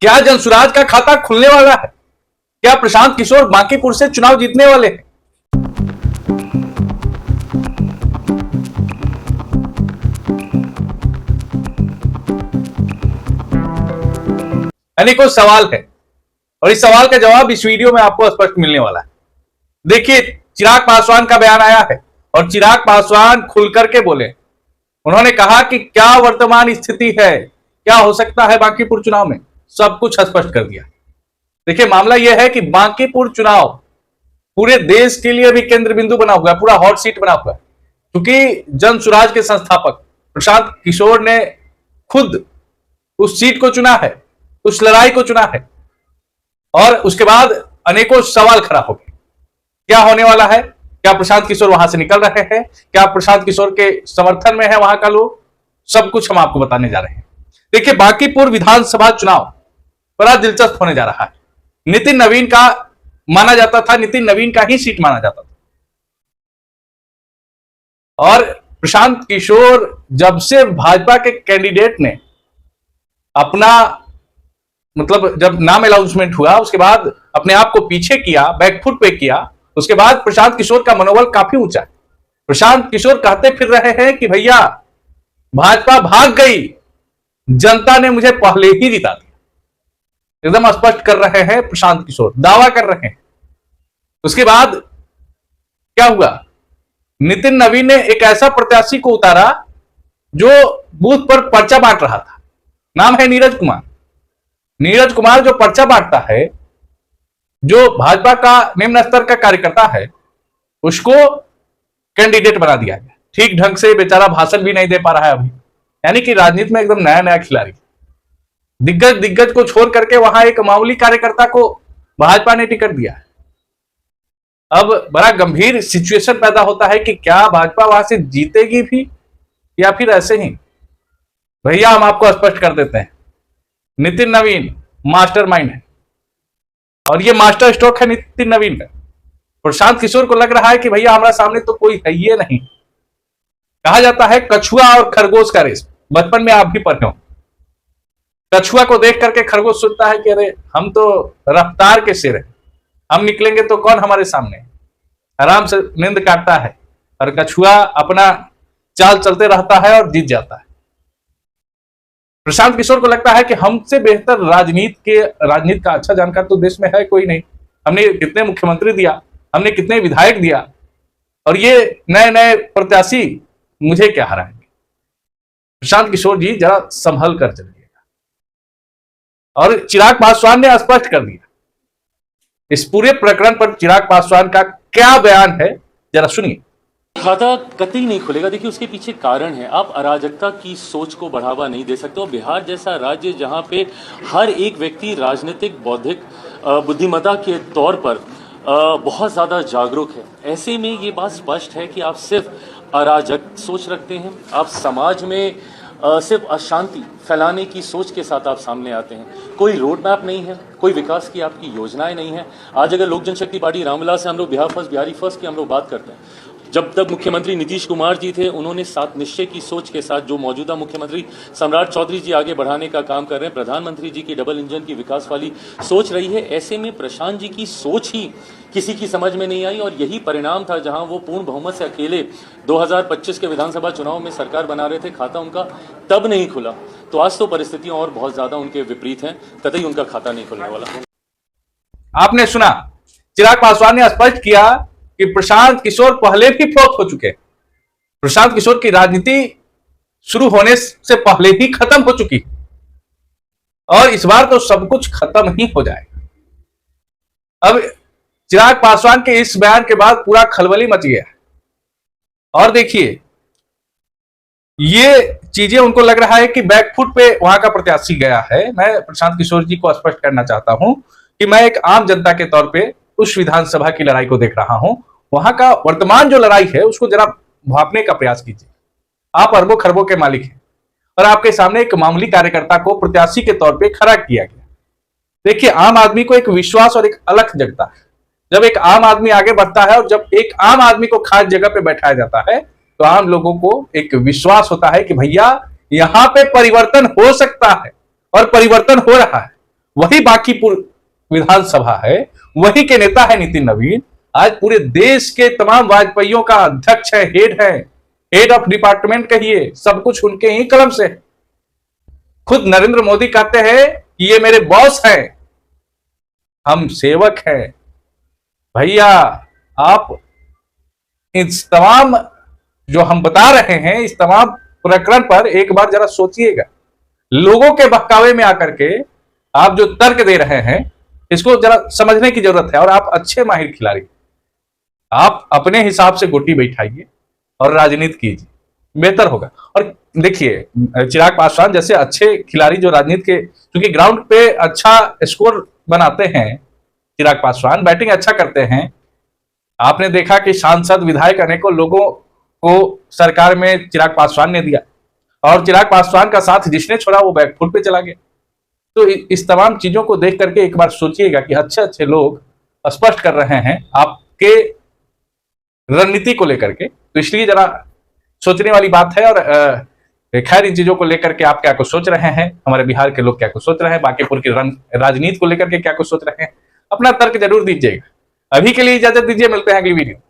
क्या जनसुराज का खाता खुलने वाला है? क्या प्रशांत किशोर बांकीपुर से चुनाव जीतने वाले हैं? अनेकों सवाल है और इस सवाल का जवाब इस वीडियो में आपको स्पष्ट मिलने वाला है। देखिए, चिराग पासवान का बयान आया है और चिराग पासवान खुल करके बोले। उन्होंने कहा कि क्या वर्तमान स्थिति है, क्या हो सकता है बांकीपुर चुनाव में, सब कुछ स्पष्ट कर दिया। देखिए, मामला यह है कि बांकीपुर चुनाव पूरे देश के लिए भी केंद्र बिंदु बना हुआ है, पूरा हॉट सीट बना हुआ है, क्योंकि जनसुराज के संस्थापक प्रशांत किशोर ने खुद उस सीट को चुना है, उस लड़ाई को चुना है और उसके बाद अनेकों सवाल खड़ा हो गए। क्या होने वाला है? क्या प्रशांत किशोर वहां से निकल रहे हैं? क्या प्रशांत किशोर के समर्थन में है वहां का लोग? सब कुछ हम आपको बताने जा रहे हैं। देखिए, बांकीपुर विधानसभा चुनाव बड़ा दिलचस्प होने जा रहा है। नितिन नवीन का माना जाता था, नितिन नवीन का ही सीट माना जाता था और प्रशांत किशोर जब से भाजपा के कैंडिडेट ने अपना जब नाम अनाउंसमेंट हुआ उसके बाद अपने आप को पीछे किया, बैकफुट पे किया, उसके बाद प्रशांत किशोर का मनोबल काफी ऊंचा है। प्रशांत किशोर कहते फिर रहे हैं कि भैया भाजपा भाग गई, जनता ने मुझे पहले ही जिता दिया। एकदम स्पष्ट कर रहे हैं प्रशांत किशोर, दावा कर रहे हैं। उसके बाद क्या हुआ? नितिन नवीन ने एक ऐसा प्रत्याशी को उतारा जो बूथ पर पर्चा बांट रहा था। नाम है नीरज कुमार। नीरज कुमार जो पर्चा बांटता है, जो भाजपा का निम्न स्तर का कार्यकर्ता है, उसको कैंडिडेट बना दिया गया। ठीक ढंग से बेचारा भाषण भी नहीं दे पा रहा है अभी। यानी कि राजनीति में एकदम नया नया खिलाड़ी, दिग्गज को छोड़ करके वहां एक मामूली कार्यकर्ता को भाजपा ने टिकट दिया है। अब बड़ा गंभीर सिचुएशन पैदा होता है कि क्या भाजपा वहां से जीतेगी भी या फिर ऐसे ही। भैया हम आपको स्पष्ट कर देते हैं, नितिन नवीन मास्टरमाइंड है और ये मास्टर स्ट्रोक है नितिन नवीन का। प्रशांत किशोर को लग रहा है कि भैया हमारे सामने तो कोई है ये नहीं। कहा जाता है कछुआ और खरगोश का रेस, बचपन में आप भी पढ़े हो। कछुआ को देख करके खरगोश सोचता है कि अरे हम तो रफ्तार के शेर हैं, हम निकलेंगे तो कौन हमारे सामने। आराम से नींद काटता है और कछुआ अपना चाल चलते रहता है और जीत जाता है। प्रशांत किशोर को लगता है कि हमसे बेहतर राजनीति का अच्छा जानकार तो देश में है कोई नहीं। हमने कितने मुख्यमंत्री दिया, हमने कितने विधायक दिया और ये नए नए प्रत्याशी मुझे क्या हराएंगे। प्रशांत किशोर जी जरा संभल कर चलिएगा। और चिराग पासवान ने स्पष्ट कर दिया। इस पूरे प्रकरण पर चिराग पासवान का क्या बयान है, जरा सुनिए। खाता कतई नहीं खुलेगा। देखिए, उसके पीछे कारण है, आप अराजकता की सोच को बढ़ावा नहीं दे सकते हो। बिहार जैसा राज्य जहां पे हर एक व्यक्ति राजनीतिक बौद्धिक बुद्धिमत्ता के तौर पर बहुत ज़्यादा जागरूक है, ऐसे में ये बात स्पष्ट है कि आप सिर्फ अराजक सोच रखते हैं। आप समाज में सिर्फ अशांति फैलाने की सोच के साथ आप सामने आते हैं। कोई रोड मैप नहीं है, कोई विकास की आपकी योजनाएं नहीं है। आज अगर लोक जनशक्ति पार्टी रामविलास से हम लोग बिहार फर्स्ट, बिहारी फर्स्ट की हम लोग बात करते हैं, जब तक मुख्यमंत्री नीतीश कुमार जी थे, उन्होंने सात निश्चय की सोच के साथ जो मौजूदा मुख्यमंत्री सम्राट चौधरी जी आगे बढ़ाने का काम कर रहे हैं, प्रधानमंत्री जी की डबल इंजन की विकास वाली सोच रही है। ऐसे में प्रशांत जी की सोच ही किसी की समझ में नहीं आई और यही परिणाम था जहां वो पूर्ण बहुमत से अकेले 2025 के विधानसभा चुनाव में सरकार बना रहे थे। खाता उनका तब नहीं खुला, तो आज तो परिस्थितियां और बहुत ज्यादा उनके विपरीत हैं। कतई उनका खाता नहीं खुलने वाला। आपने सुना, चिराग पासवान ने स्पष्ट किया कि प्रशांत किशोर पहले भी फ्लॉप हो चुके। प्रशांत किशोर की राजनीति शुरू होने से पहले ही खत्म हो चुकी और इस बार तो सब कुछ खत्म ही हो जाएगा। अब चिराग पासवान के इस बयान के बाद पूरा खलबली मच गया और देखिए, ये चीजें उनको लग रहा है कि बैकफुट पे वहां का प्रत्याशी गया है। मैं प्रशांत किशोर जी को स्पष्ट करना चाहता हूं कि मैं एक आम जनता के तौर पे उस विधानसभा की लड़ाई को देख रहा हूं। वहां का वर्तमान जो लड़ाई है उसको जरा भांपने का प्रयास कीजिए। आप अरबों खरबों के मालिक हैं और आपके सामने एक मामूली कार्यकर्ता को प्रत्याशी के तौर पे खड़ा किया गया। देखिए, आम आदमी को एक विश्वास और एक अलख जगता है जब एक आम आदमी आगे बढ़ता है और जब एक आम आदमी को खास जगह पे बैठाया जाता है तो आम लोगों को एक विश्वास होता है कि भैया यहां पे परिवर्तन हो सकता है और परिवर्तन हो रहा है। वही बांकीपुर विधानसभा है, वही के नेता है नितिन नवीन। आज पूरे देश के तमाम वाजपेयियों का अध्यक्ष है, हेड ऑफ डिपार्टमेंट कहिए, सब कुछ उनके ही कलम से। खुद नरेंद्र मोदी कहते हैं कि ये मेरे बॉस हैं, हम सेवक हैं। भैया आप इस तमाम जो हम बता रहे हैं, इस तमाम प्रकरण पर एक बार जरा सोचिएगा। लोगों के बहकावे में आकर के आप जो तर्क दे रहे हैं, इसको जरा समझने की जरूरत है। और आप अच्छे माहिर खिलाड़ी, आप अपने हिसाब से गोटी बैठाइए और राजनीति कीजिए, बेहतर होगा। और देखिए चिराग पासवान जैसे अच्छे खिलाड़ी जो राजनीति के, क्योंकि ग्राउंड पे अच्छा स्कोर बनाते हैं, चिराग पासवान बैटिंग अच्छा करते हैं। आपने देखा कि सांसद विधायक अनेकों लोगों को सरकार में चिराग पासवान ने दिया, और चिराग पासवान का साथ जिसने छोड़ा वो बैकफुट पे चला गया। तो इस तमाम चीजों को देख करके एक बार सोचिएगा कि अच्छे अच्छे लोग स्पष्ट कर रहे हैं आपके रणनीति को लेकर के, तो इसलिए जरा सोचने वाली बात है। और खैर इन चीजों को लेकर के आप क्या कुछ सोच रहे हैं, हमारे बिहार के लोग क्या कुछ सोच रहे हैं, बांकीपुर की राजनीति को लेकर के क्या कुछ सोच रहे हैं, अपना तर्क जरूर दीजिएगा। अभी के लिए इजाजत दीजिए, मिलते हैं अगली वीडियो।